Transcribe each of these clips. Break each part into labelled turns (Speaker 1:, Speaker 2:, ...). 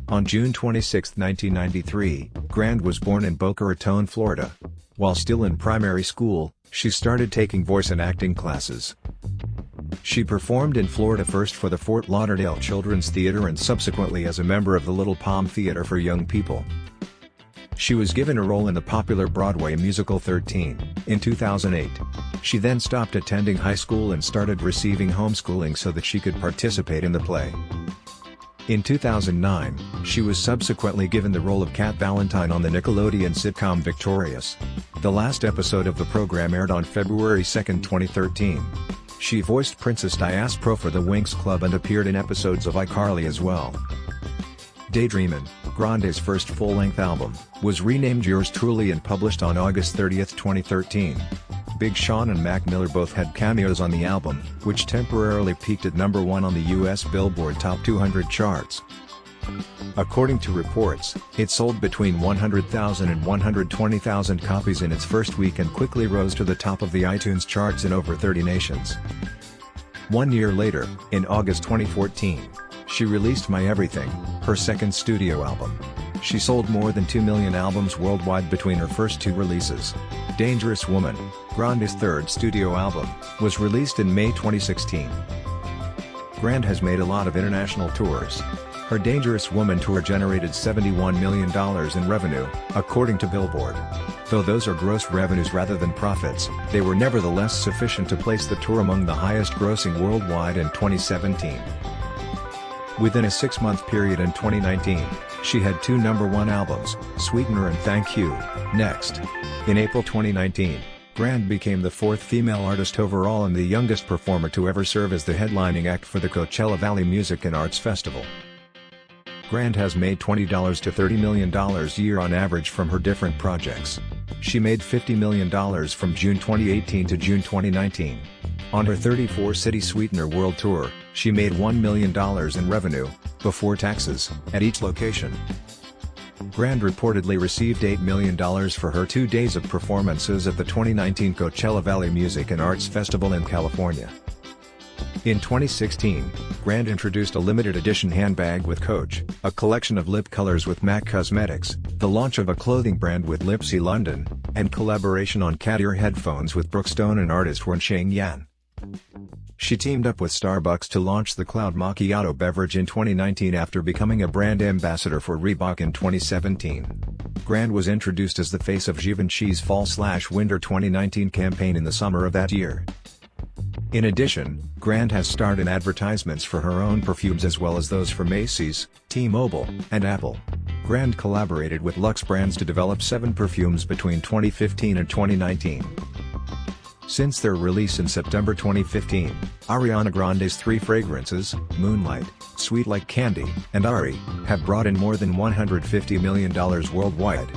Speaker 1: On June 26, 1993, Grande was born in Boca Raton, Florida. While still in primary school, she started taking voice and acting classes. She performed in Florida first for the Fort Lauderdale Children's Theater and subsequently as a member of the Little Palm Theater for young people. She was given a role in the popular Broadway musical 13, in 2008. She then stopped attending high school and started receiving homeschooling so that she could participate in the play. In 2009, she was subsequently given the role of Cat Valentine on the Nickelodeon sitcom Victorious. The last episode of the program aired on February 2, 2013. She voiced Princess Diaspro for the Winx Club and appeared in episodes of iCarly as well. Daydreamin', Grande's first full-length album, was renamed Yours Truly and published on August 30, 2013. Big Sean and Mac Miller both had cameos on the album, which temporarily peaked at number 1 on the US Billboard Top 200 charts. According to reports, it sold between 100,000 and 120,000 copies in its first week and quickly rose to the top of the iTunes charts in over 30 nations. 1 year later, in August 2014, she released My Everything, her second studio album. She sold more than 2 million albums worldwide between her first 2 releases. Dangerous Woman, Grande's third studio album, was released in May 2016. Grande has made a lot of international tours. Her Dangerous Woman tour generated $71 million in revenue, according to Billboard. Though those are gross revenues rather than profits, they were nevertheless sufficient to place the tour among the highest-grossing worldwide in 2017. Within a 6-month period in 2019, she had 2 #1 albums, Sweetener and Thank You, Next. In April 2019, Grande became the 4th female artist overall and the youngest performer to ever serve as the headlining act for the Coachella Valley Music and Arts Festival. Grande has made $20 to $30 million a year on average from her different projects. She made $50 million from June 2018 to June 2019. On her 34-city Sweetener World Tour, she made $1 million in revenue, before taxes, at each location. Grande reportedly received $8 million for her 2 days of performances at the 2019 Coachella Valley Music and Arts Festival in California. In 2016, Grande introduced a limited edition handbag with Coach, a collection of lip colors with MAC Cosmetics, the launch of a clothing brand with Lipsy London, and collaboration on cat ear headphones with Brookstone and artist Wen Cheng Yan. She teamed up with Starbucks to launch the Cloud Macchiato beverage in 2019 after becoming a brand ambassador for Reebok in 2017. Grande was introduced as the face of Givenchy's Fall/Winter 2019 campaign in the summer of that year. In addition, Grande has starred in advertisements for her own perfumes as well as those for Macy's, T-Mobile, and Apple. Grande collaborated with Luxe Brands to develop 7 perfumes between 2015 and 2019. Since their release in September 2015, Ariana Grande's 3 fragrances, Moonlight, Sweet Like Candy, and Ari, have brought in more than $150 million worldwide.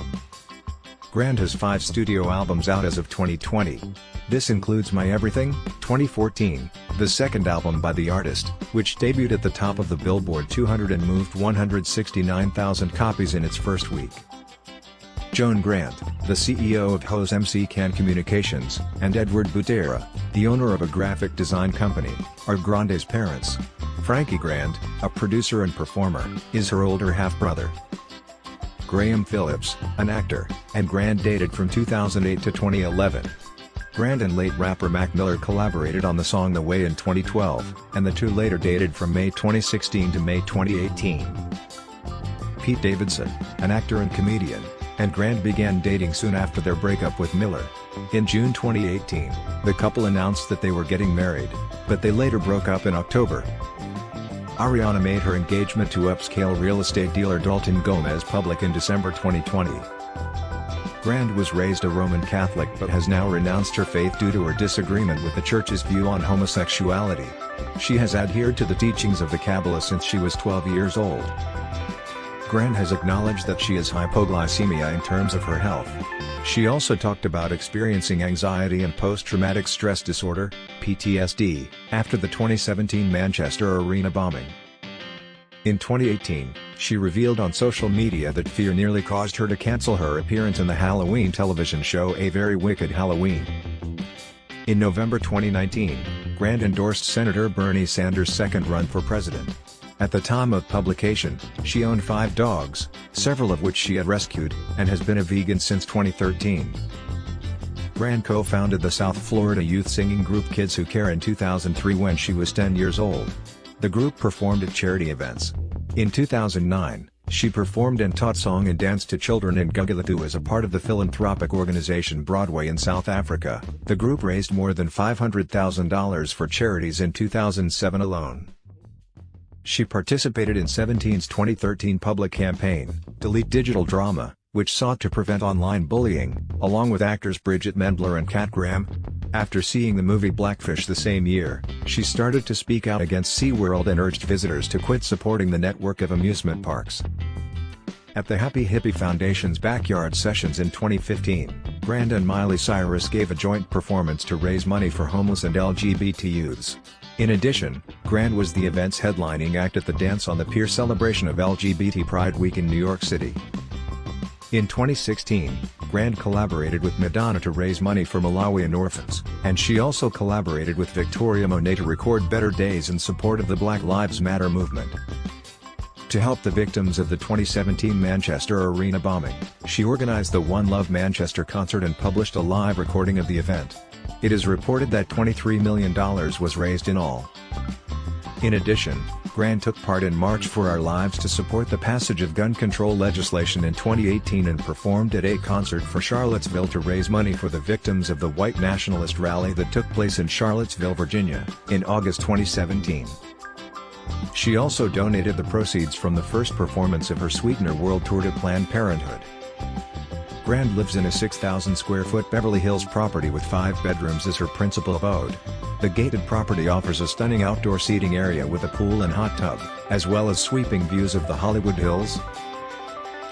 Speaker 1: Grande has 5 studio albums out as of 2020. This includes My Everything, 2014, the second album by the artist, which debuted at the top of the Billboard 200 and moved 169,000 copies in its first week. Joan Grande, the CEO of Hose MC Can Communications, and Edward Butera, the owner of a graphic design company, are Grande's parents. Frankie Grande, a producer and performer, is her older half-brother. Graham Phillips, an actor, and Grande dated from 2008 to 2011. Grande and late rapper Mac Miller collaborated on the song The Way in 2012, and the two later dated from May 2016 to May 2018. Pete Davidson, an actor and comedian, and Grande began dating soon after their breakup with Miller. In June 2018, the couple announced that they were getting married, but they later broke up in October. Ariana made her engagement to upscale real estate dealer Dalton Gomez public in December 2020. Grande was raised a Roman Catholic but has now renounced her faith due to her disagreement with the Church's view on homosexuality. She has adhered to the teachings of the Kabbalah since she was 12 years old. Grande has acknowledged that she has hypoglycemia in terms of her health. She also talked about experiencing anxiety and post-traumatic stress disorder, PTSD, after the 2017 Manchester Arena bombing. In 2018, she revealed on social media that fear nearly caused her to cancel her appearance in the Halloween television show A Very Wicked Halloween. In November 2019, Grande endorsed Senator Bernie Sanders' second run for president. At the time of publication, she owned 5 dogs, several of which she had rescued, and has been a vegan since 2013. Grande co-founded the South Florida youth singing group Kids Who Care in 2003 when she was 10 years old. The group performed at charity events. In 2009, she performed and taught song and dance to children in Gugulethu as a part of the philanthropic organization Broadway in South Africa. The group raised more than $500,000 for charities in 2007 alone. She participated in 17's 2013 public campaign, Delete Digital Drama, which sought to prevent online bullying, along with actors Bridget Mendler and Kat Graham. After seeing the movie Blackfish the same year, she started to speak out against SeaWorld and urged visitors to quit supporting the network of amusement parks. At the Happy Hippie Foundation's Backyard Sessions in 2015, Grande and Miley Cyrus gave a joint performance to raise money for homeless and LGBT youths. In addition, Grande was the event's headlining act at the Dance on the Pier celebration of LGBT Pride Week in New York City. In 2016, Grande collaborated with Madonna to raise money for Malawian orphans, and she also collaborated with Victoria Monet to record Better Days in support of the Black Lives Matter movement. To help the victims of the 2017 Manchester arena bombing, she organized the One Love Manchester concert and published a live recording of the event. It is reported that $23 million was raised in all. In addition, Grande took part in March for Our Lives to support the passage of gun control legislation in 2018 and performed at a concert for Charlottesville to raise money for the victims of the white nationalist rally that took place in Charlottesville, Virginia, in August 2017. She also donated the proceeds from the first performance of her Sweetener World Tour to Planned Parenthood. Grande lives in a 6,000-square-foot Beverly Hills property with 5 bedrooms as her principal abode. The gated property offers a stunning outdoor seating area with a pool and hot tub, as well as sweeping views of the Hollywood Hills.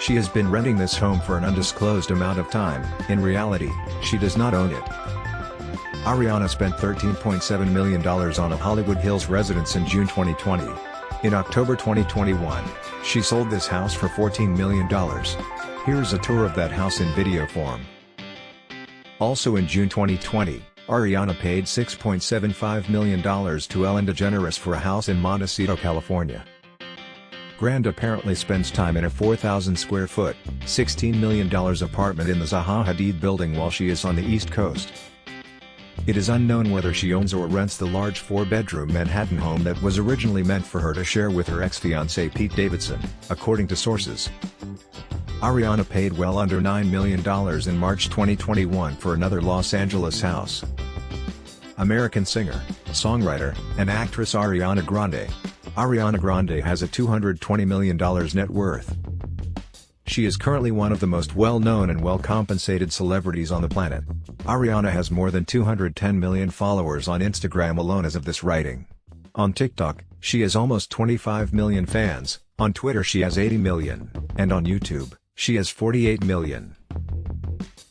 Speaker 1: She has been renting this home for an undisclosed amount of time. In reality, she does not own it. Ariana spent $13.7 million on a Hollywood Hills residence in June 2020. In October 2021, she sold this house for $14 million. Here's a tour of that house in video form. Also in June 2020, Ariana paid $6.75 million to Ellen DeGeneres for a house in Montecito, California. Grande apparently spends time in a 4,000-square-foot, $16 million apartment in the Zaha Hadid building while she is on the East Coast. It is unknown whether she owns or rents the large 4-bedroom Manhattan home that was originally meant for her to share with her ex-fiancé Pete Davidson, according to sources. Ariana paid well under $9 million in March 2021 for another Los Angeles house. American singer, songwriter, and actress Ariana Grande. Ariana Grande has a $220 million net worth. She is currently one of the most well-known and well-compensated celebrities on the planet. Ariana has more than 210 million followers on Instagram alone as of this writing. On TikTok, she has almost 25 million fans, on Twitter she has 80 million, and on YouTube, she has 48 million.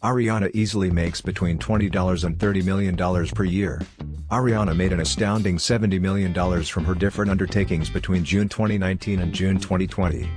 Speaker 1: Ariana easily makes between $20 and $30 million per year. Ariana made an astounding $70 million from her different undertakings between June 2019 and June 2020.